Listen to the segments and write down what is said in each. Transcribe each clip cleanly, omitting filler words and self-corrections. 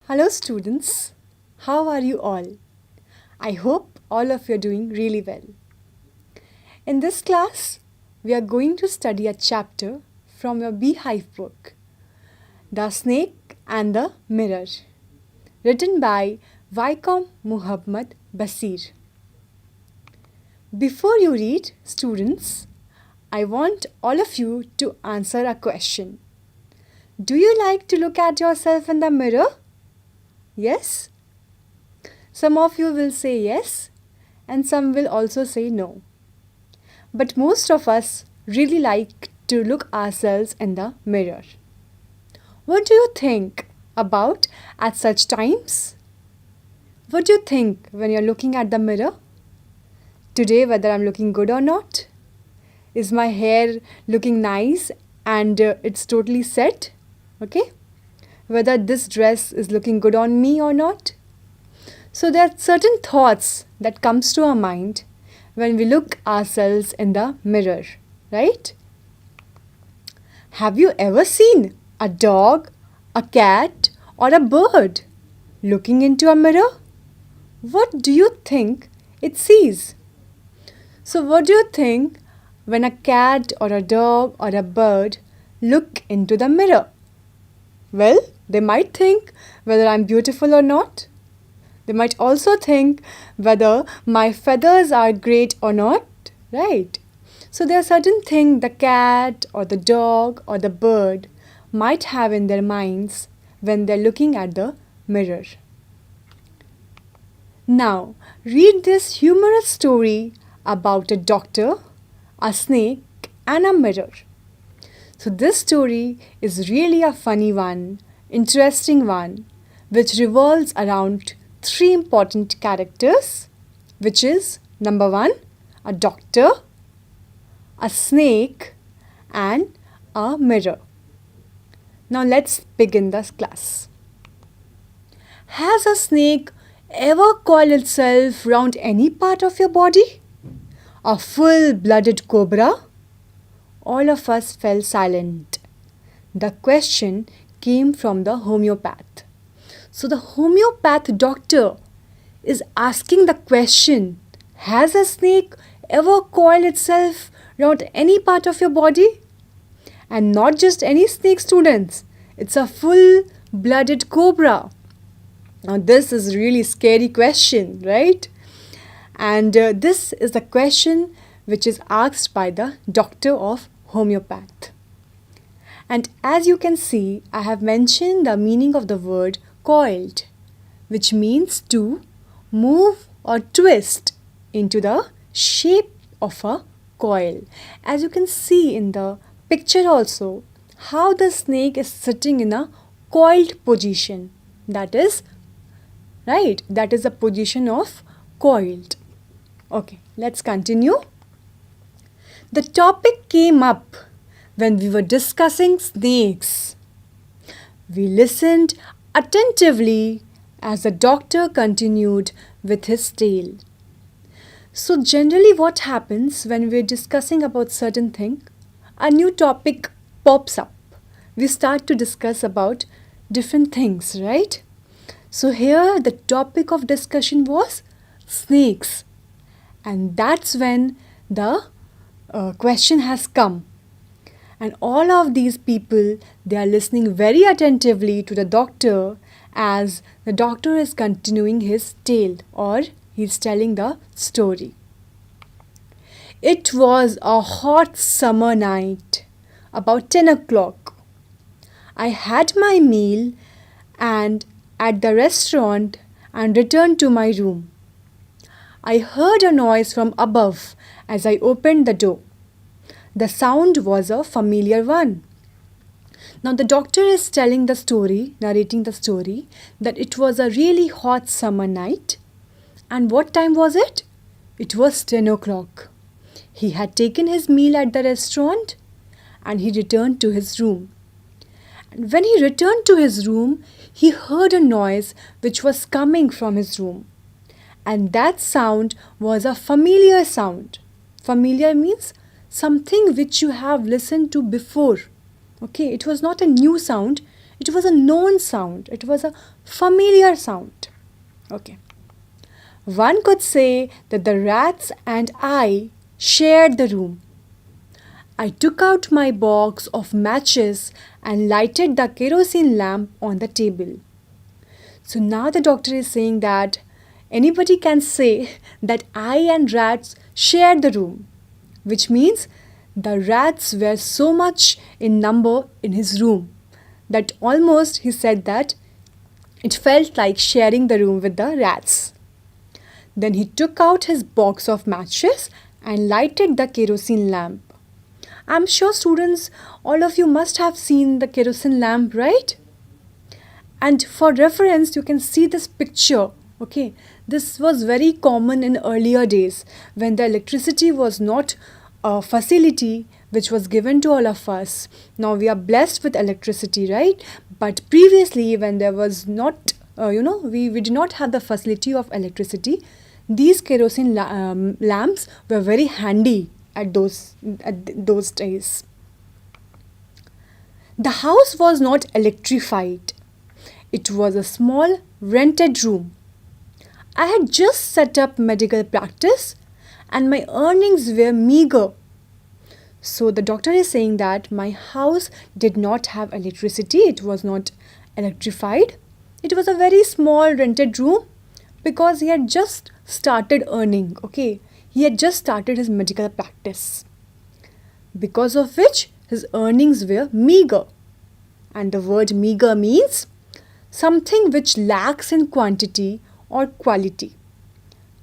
Hello students, how are you all? I hope all of you are doing really well. In this class, we are going to study a chapter from your Beehive book, The Snake and the Mirror, written by Vaikom Muhammad Basir. Before you read, students, I want all of you to answer a question. Do you like to look at yourself in the mirror? Yes? Some of you will say yes, and some will also say no. But most of us really like to look ourselves in the mirror. What do you think about at such times? What do you think when you're looking at the mirror? Today, whether I'm looking good or not? Is my hair looking nice and it's totally set? Okay? Whether this dress is looking good on me or not? So there are certain thoughts that comes to our mind when we look ourselves in the mirror, right? Have you ever seen a dog, a cat or a bird looking into a mirror? What do you think it sees? So what do you think when a cat or a dog or a bird look into the mirror? Well, they might think whether I'm beautiful or not. They might also think whether my feathers are great or not, right? So there are certain things the cat or the dog or the bird might have in their minds when they're looking at the mirror. Now, read this humorous story about a doctor, a snake, and a mirror. So this story is really a funny one, interesting one, which revolves around three important characters, which is number one, a doctor, a snake, and a mirror. Now let's begin this class. Has a snake ever coiled itself round any part of your body? A full-blooded cobra? All of us fell silent. The question came from the homeopath. So the homeopath doctor is asking the question, has a snake ever coiled itself around any part of your body? And not just any snake, students. It's a full-blooded cobra. Now this is really scary question, right? And this is the question which is asked by the doctor of homeopath. And as you can see, I have mentioned the meaning of the word coiled, which means to move or twist into the shape of a coil. As you can see in the picture also, how the snake is sitting in a coiled position. That is, right, that is the position of coiled. Okay, let's continue. The topic came up when we were discussing snakes. We listened attentively as the doctor continued with his tale. So generally what happens when we're discussing about certain thing, a new topic pops up. We start to discuss about different things, right? So here the topic of discussion was snakes. And that's when the question has come. And all of these people, they are listening very attentively to the doctor as the doctor is continuing his tale or he's telling the story. It was a hot summer night, about 10 o'clock. I had my meal and at the restaurant and returned to my room. I heard a noise from above as I opened the door. The sound was a familiar one. Now the doctor is telling the story, narrating the story, that it was a really hot summer night. And what time was it? It was 10 o'clock. He had taken his meal at the restaurant and he returned to his room. And when he returned to his room, he heard a noise which was coming from his room. And that sound was a familiar sound. Familiar means something which you have listened to before. Okay, it was not a new sound, It was a known sound. It was a familiar sound. Okay. One could say that the rats and I shared the room. I took out my box of matches and lighted the kerosene lamp on the table. So now the doctor is saying that anybody can say that I and rats shared the room, which means the rats were so much in number in his room that almost he said that it felt like sharing the room with the rats. Then he took out his box of matches and lighted the kerosene lamp. I'm sure students, all of you must have seen the kerosene lamp, right? And for reference, you can see this picture. Okay, this was very common in earlier days when the electricity was not a facility which was given to all of us. Now we are blessed with electricity, right? But previously, when there was not, we did not have the facility of electricity, these kerosene lamps were very handy at those days. The house was not electrified. It was a small rented room. I had just set up medical practice and my earnings were meager. So the doctor is saying that my house did not have electricity. It was not electrified. It was a very small rented room because he had just started earning. Okay, he had just started his medical practice, because of which his earnings were meager. And the word meager means something which lacks in quantity or quality.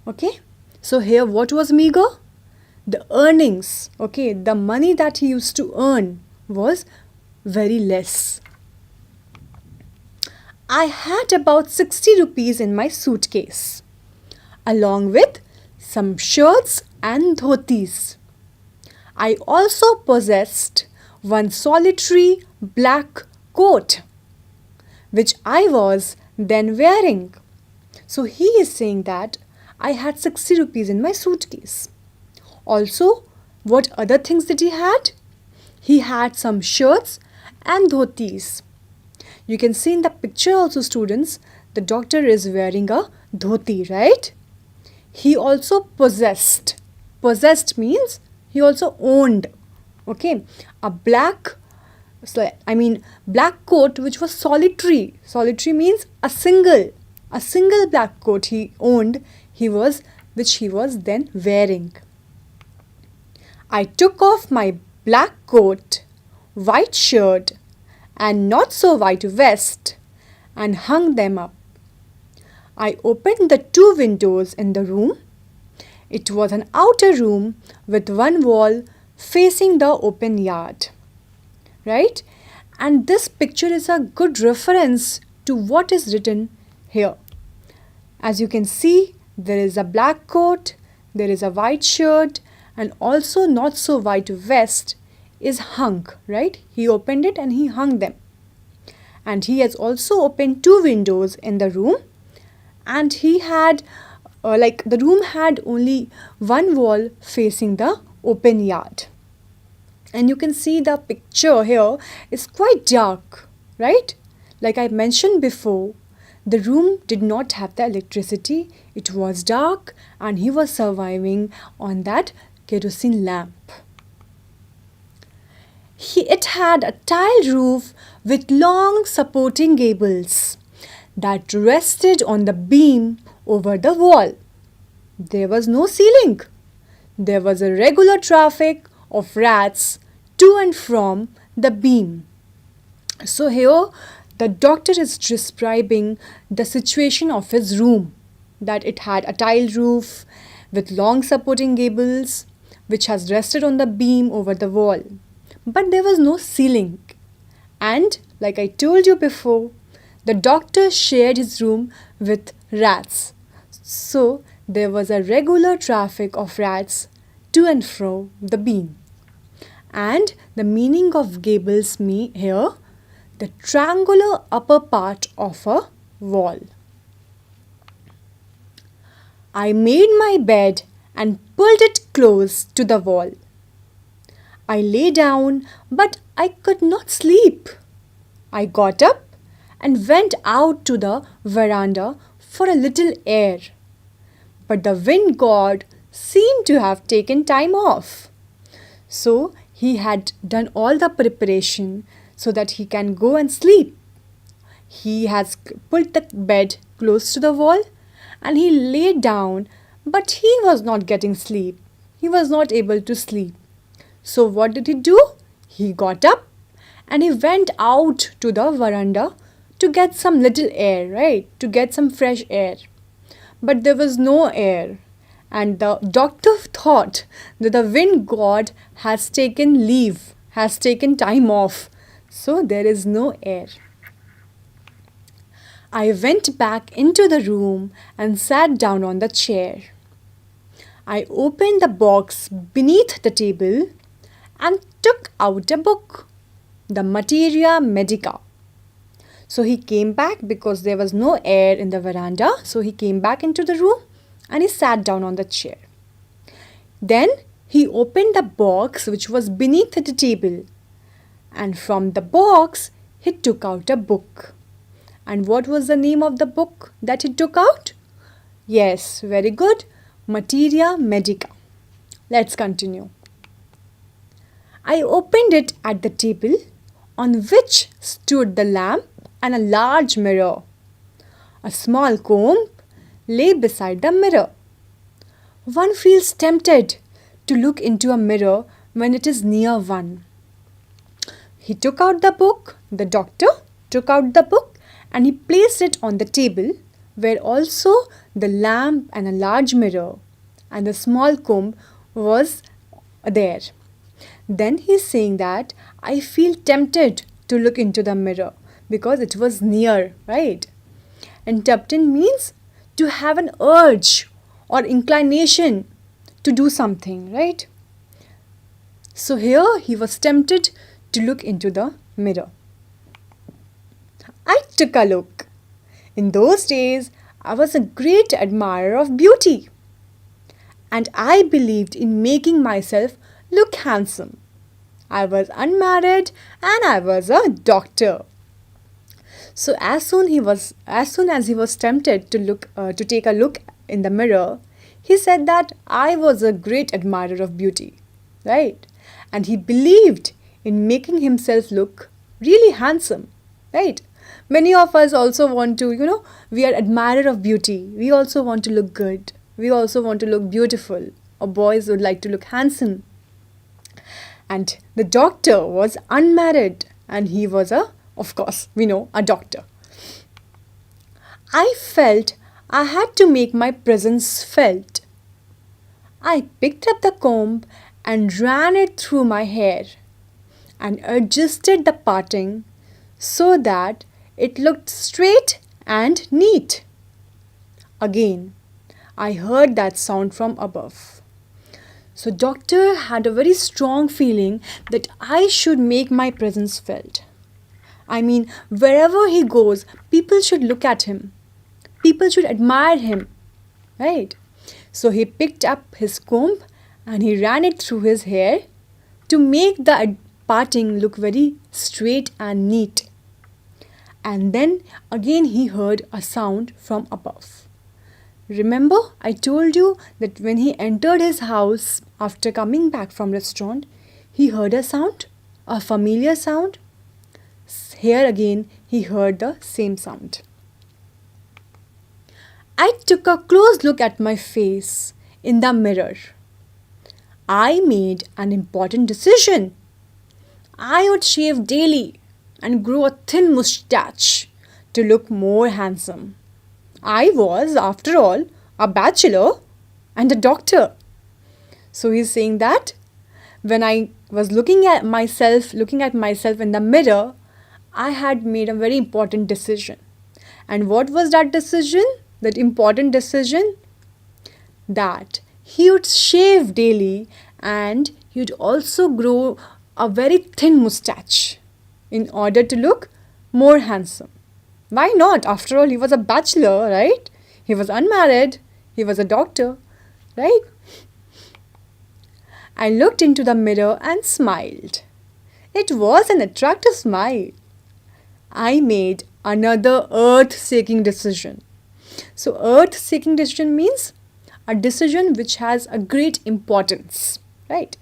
Okay, so here what was meager? The earnings, okay, the money that he used to earn was very less. I had about 60 rupees in my suitcase, along with some shirts and dhotis. I also possessed one solitary black coat, which I was then wearing. So he is saying that I had 60 rupees in my suitcase. Also, what other things did he had? He had some shirts and dhotis. You can see in the picture also, students, the doctor is wearing a dhoti, right? He also possessed. Possessed means he also owned. Okay, a black coat which was solitary. Solitary means a single black coat he owned, which he was then wearing. I took off my black coat, white shirt and not so white vest and hung them up. I opened the 2 windows in the room. It was an outer room with one wall facing the open yard. Right? And this picture is a good reference to what is written here. As you can see, there is a black coat, there is a white shirt, and also not so white vest is hung, right? He opened it and he hung them. And he has also opened 2 windows in the room, and he had the room had only one wall facing the open yard. And you can see the picture here is quite dark, right? Like I mentioned before, the room did not have the electricity. It was dark and he was surviving on that kerosene lamp. It had a tiled roof with long supporting gables that rested on the beam over the wall. There was no ceiling. There was a regular traffic of rats to and from the beam. So here the doctor is describing the situation of his room, that it had a tiled roof with long supporting gables which has rested on the beam over the wall. But there was no ceiling. And like I told you before, the doctor shared his room with rats. So there was a regular traffic of rats to and fro the beam. And the meaning of gables here, the triangular upper part of a wall. I made my bed and pulled it close to the wall. I lay down, but I could not sleep. I got up and went out to the veranda for a little air. But the wind god seemed to have taken time off. So he had done all the preparation so that he can go and sleep. He has put the bed close to the wall and he lay down, but he was not getting sleep. He was not able to sleep. So what did he do? He got up and he went out to the veranda to get some little air, right? To get some fresh air. But there was no air. And the doctor thought that the wind god has taken leave, has taken time off. So there is no air. I went back into the room and sat down on the chair. I opened the box beneath the table and took out a book, the Materia Medica. So he came back because there was no air in the veranda. So he came back into the room and he sat down on the chair. Then he opened the box which was beneath the table. And from the box, he took out a book. And what was the name of the book that he took out? Yes, very good. Materia Medica. Let's continue. I opened it at the table on which stood the lamp and a large mirror. A small comb lay beside the mirror. One feels tempted to look into a mirror when it is near one. He took out the book, the doctor took out the book and he placed it on the table where also the lamp and a large mirror and the small comb was there. Then he is saying that I feel tempted to look into the mirror because it was near, right? And tempted means to have an urge or inclination to do something, right? So here he was tempted to look into the mirror. I took a look. In those days, I was a great admirer of beauty. And I believed in making myself look handsome. I was unmarried and I was a doctor. So as soon as he was tempted to take a look in the mirror, he said that I was a great admirer of beauty, right? And he believed in making himself look really handsome, right? Many of us also want to, we are admirer of beauty. We also want to look good. We also want to look beautiful. Or boys would like to look handsome. And the doctor was unmarried and he was of course, we know, a doctor. I felt I had to make my presence felt. I picked up the comb and ran it through my hair and adjusted the parting so that it looked straight and neat. Again, I heard that sound from above. So doctor had a very strong feeling that I should make my presence felt. I mean, wherever he goes, people should look at him. People should admire him, right? So he picked up his comb and he ran it through his hair to make the parting look very straight and neat. And then again he heard a sound from above. Remember, I told you that when he entered his house after coming back from restaurant, he heard a sound, a familiar sound. Here again he heard the same sound. I took a close look at my face in the mirror. I made an important decision. I would shave daily and grow a thin moustache to look more handsome. I was, after all, a bachelor and a doctor. So he's saying that when I was looking at myself in the mirror, I had made a very important decision. And what was that decision? That important decision? That he would shave daily and he would also grow a very thin moustache in order to look more handsome. Why not? After all, he was a bachelor, right? He was unmarried. He was a doctor, right? I looked into the mirror and smiled. It was an attractive smile. I made another earth-shaking decision. So earth-shaking decision means a decision which has a great importance, right?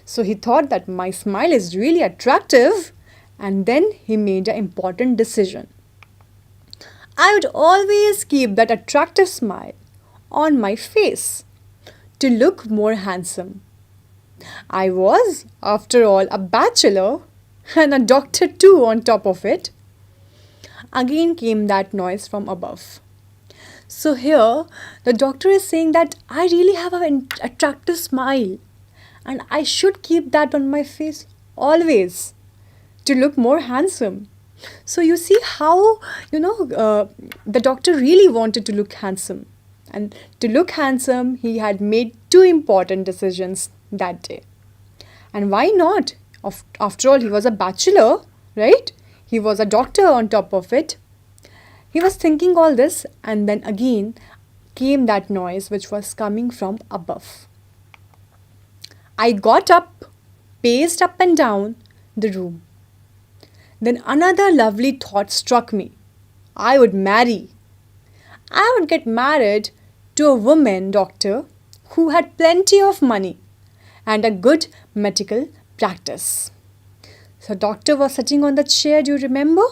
So he thought that my smile is really attractive, and then he made an important decision. I would always keep that attractive smile on my face to look more handsome. I was, after all, a bachelor and a doctor too on top of it. Again came that noise from above. So here, the doctor is saying that I really have an attractive smile and I should keep that on my face always to look more handsome. So you see how, the doctor really wanted to look handsome. And to look handsome, he had made two important decisions that day. And why not? After all, he was a bachelor, right? He was a doctor on top of it. He was thinking all this, and then again came that noise which was coming from above. I got up, paced up and down the room. Then another lovely thought struck me. I would marry. I would get married to a woman doctor who had plenty of money and a good medical practice. So doctor was sitting on the chair, do you remember?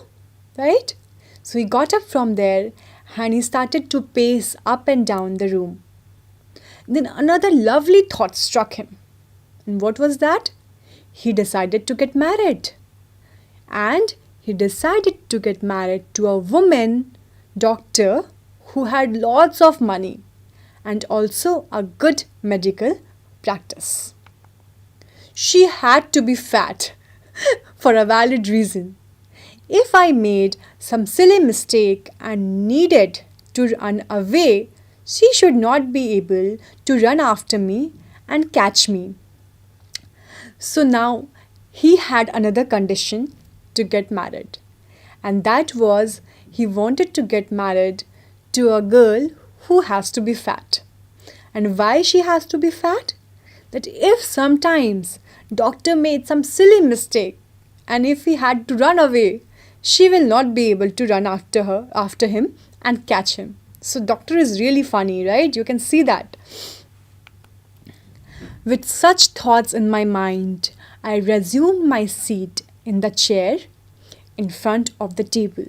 Right? So he got up from there and he started to pace up and down the room. Then another lovely thought struck him. And what was that? He decided to get married. And he decided to get married to a woman doctor who had lots of money and also a good medical practice. She had to be fat for a valid reason. If I made some silly mistake and needed to run away, she should not be able to run after me and catch me. So now he had another condition to get married, and that was he wanted to get married to a girl who has to be fat. And why she has to be fat? That if sometimes doctor made some silly mistake and if he had to run away, she will not be able to run after him and catch him. So doctor is really funny, right? You can see that. With such thoughts in my mind, I resumed my seat in the chair in front of the table.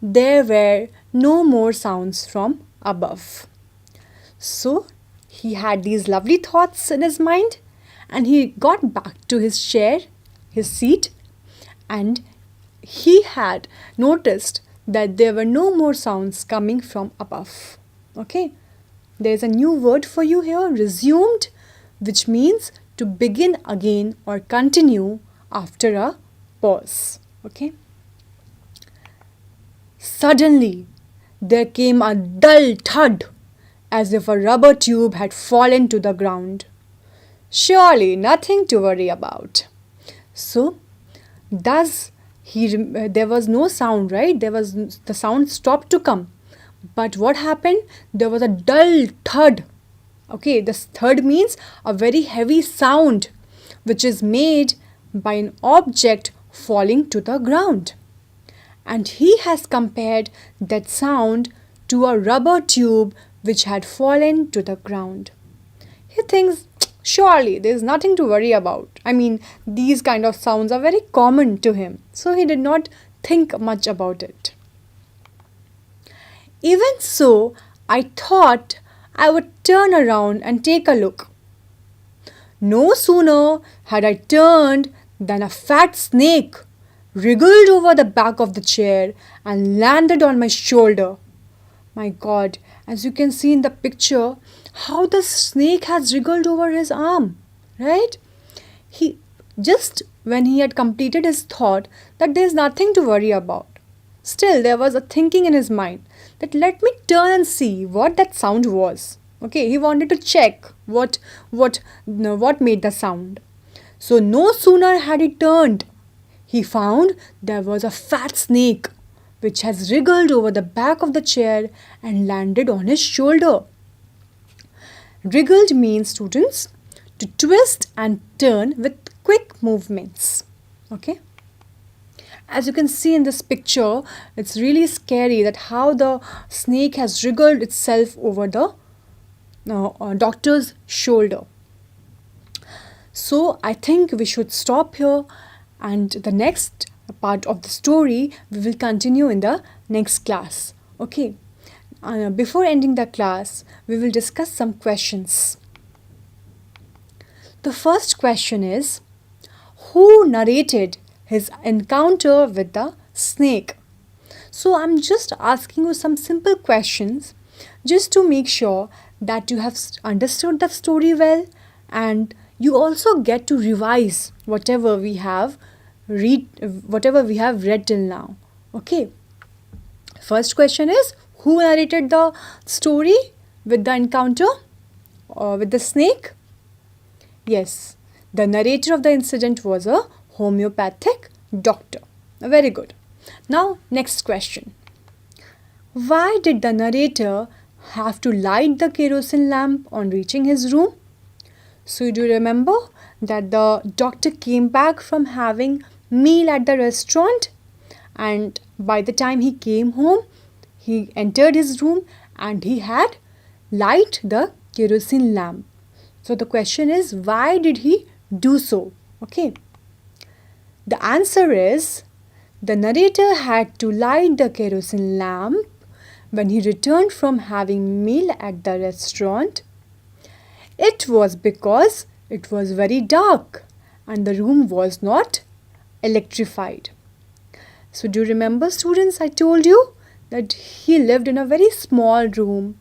There were no more sounds from above. So he had these lovely thoughts in his mind and he got back to his chair, his seat, and he had noticed that there were no more sounds coming from above. Okay, there's a new word for you here, resumed, which means to begin again or continue after a pause. Okay. Suddenly, there came a dull thud as if a rubber tube had fallen to the ground. Surely nothing to worry about. So, there was no sound, right? The sound stopped to come. But what happened? There was a dull thud. Okay, this thud means a very heavy sound which is made by an object falling to the ground. And he has compared that sound to a rubber tube which had fallen to the ground. He thinks, surely there is nothing to worry about. I mean, these kind of sounds are very common to him. So he did not think much about it. Even so, I thought I would turn around and take a look. No sooner had I turned than a fat snake wriggled over the back of the chair and landed on my shoulder. My God, as you can see in the picture, how the snake has wriggled over his arm, right? When he had completed his thought that there is nothing to worry about, still there was a thinking in his mind that let me turn and see what that sound was. Okay, he wanted to check what made the sound. So no sooner had he turned, he found there was a fat snake which has wriggled over the back of the chair and landed on his shoulder. Wriggled means, students, to twist and turn with quick movements. Okay? As you can see in this picture, it's really scary that how the snake has wriggled itself over the doctor's shoulder. So I think we should stop here, and the next part of the story we will continue in the next class. Okay. Before ending the class, we will discuss some questions. The first question is, who narrated his encounter with the snake? So I'm just asking you some simple questions just to make sure that you have understood the story well, and you also get to revise whatever we have read till now. Okay. First question is, who narrated the story with the encounter with the snake? Yes, the narrator of the incident was a homeopathic doctor. Very good. Now, next question. Why did the narrator have to light the kerosene lamp on reaching his room? So, do you remember that the doctor came back from having meal at the restaurant, and by the time he came home, he entered his room and he had light the kerosene lamp. So the question is, why did he do so? Okay. The answer is, the narrator had to light the kerosene lamp when he returned from having meal at the restaurant. It was because it was very dark and the room was not electrified. So do you remember, students, I told you that he lived in a very small room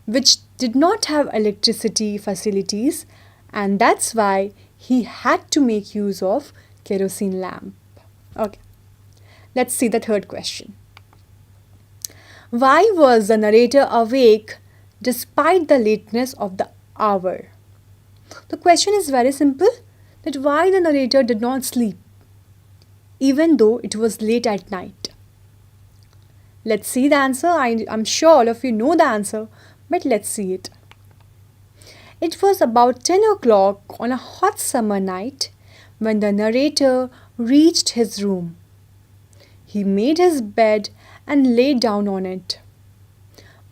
which did not have electricity facilities, and that's why he had to make use of kerosene lamp. Okay. Let's see the third question. Why was the narrator awake despite the lateness of the hour? The question is very simple, that why the narrator did not sleep even though it was late at night. Let's see the answer. I'm sure all of you know the answer, but let's see it. It was about 10 o'clock on a hot summer night when the narrator reached his room. He made his bed and lay down on it.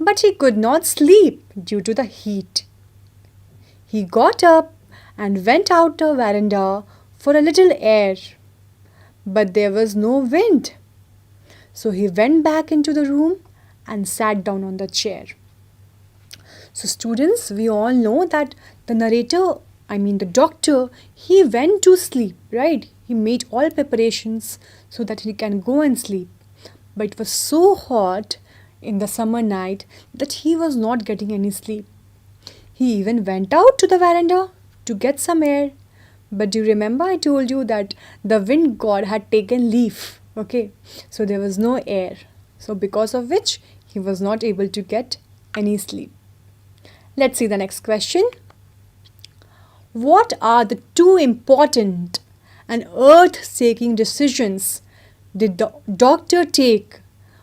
But he could not sleep due to the heat. He got up and went out the veranda for a little air. But there was no wind. So he went back into the room and sat down on the chair. So students, we all know that the doctor, he went to sleep, right? He made all preparations so that he can go and sleep. But it was so hot in the summer night that he was not getting any sleep. He even went out to the veranda to get some air. But do you remember I told you that the wind god had taken leave? Okay, so there was no air. So because of which he was not able to get any sleep. Let's see the next question. What are the two important and earth-shaking decisions did the doctor take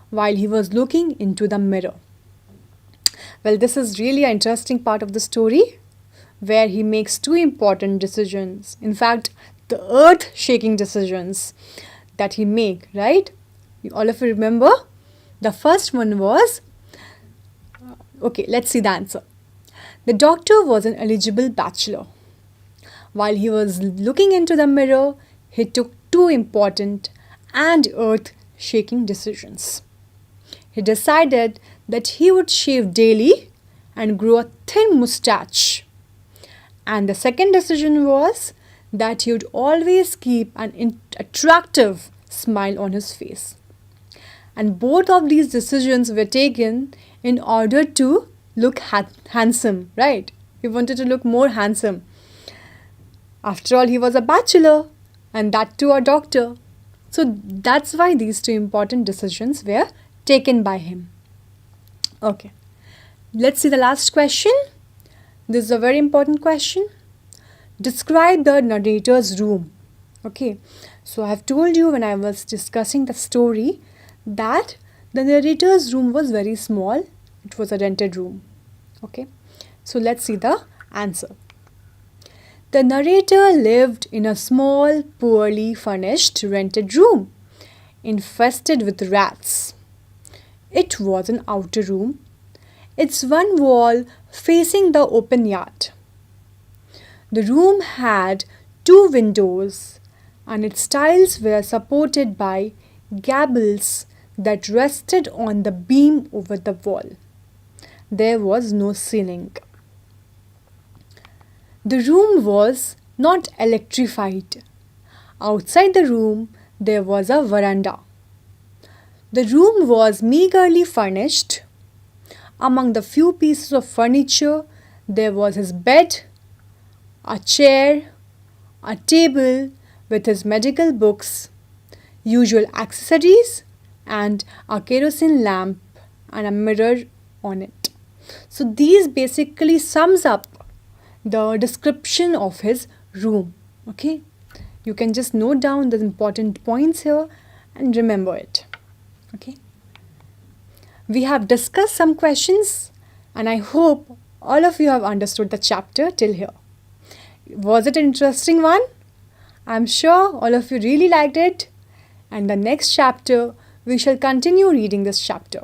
while he was looking into the mirror? Well, this is really an interesting part of the story, where he makes two important decisions. In fact, the earth-shaking decisions that he made, right? All of you remember? The first one was, okay, let's see the answer. The doctor was an eligible bachelor. While he was looking into the mirror, he took two important and earth-shaking decisions. He decided that he would shave daily and grow a thin moustache. And the second decision was that he would always keep an attractive smile on his face. And both of these decisions were taken in order to look handsome, right? He wanted to look more handsome. After all, he was a bachelor, and that too a doctor. So that's why these two important decisions were taken by him. Okay, let's see the last question. This is a very important question. Describe the narrator's room. Okay, so I have told you when I was discussing the story that the narrator's room was very small. It was a rented room. Okay, so let's see the answer. The narrator lived in a small, poorly furnished rented room infested with rats. It was an outer room, its one wall facing the open yard. The room had two windows, and its tiles were supported by gables that rested on the beam over the wall. There was no ceiling. The room was not electrified. Outside the room, there was a veranda. The room was meagerly furnished. Among the few pieces of furniture, there was his bed, a chair, a table with his medical books, usual accessories, and a kerosene lamp and a mirror on it. So these basically sums up the description of his room. Okay, you can just note down the important points here and remember it. Okay, we have discussed some questions and I hope all of you have understood the chapter till here. Was it an interesting one? I'm sure all of you really liked it, and the next chapter we shall continue reading this chapter.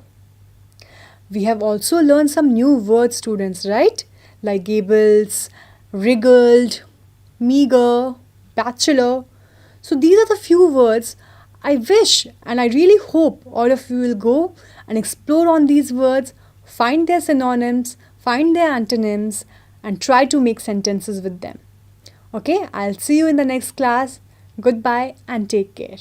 We have also learned some new words, students, right? Like gables, wriggled, meager, bachelor. So these are the few words. I wish and I really hope all of you will go and explore on these words, find their synonyms, find their antonyms, and try to make sentences with them. Okay, I'll see you in the next class. Goodbye and take care.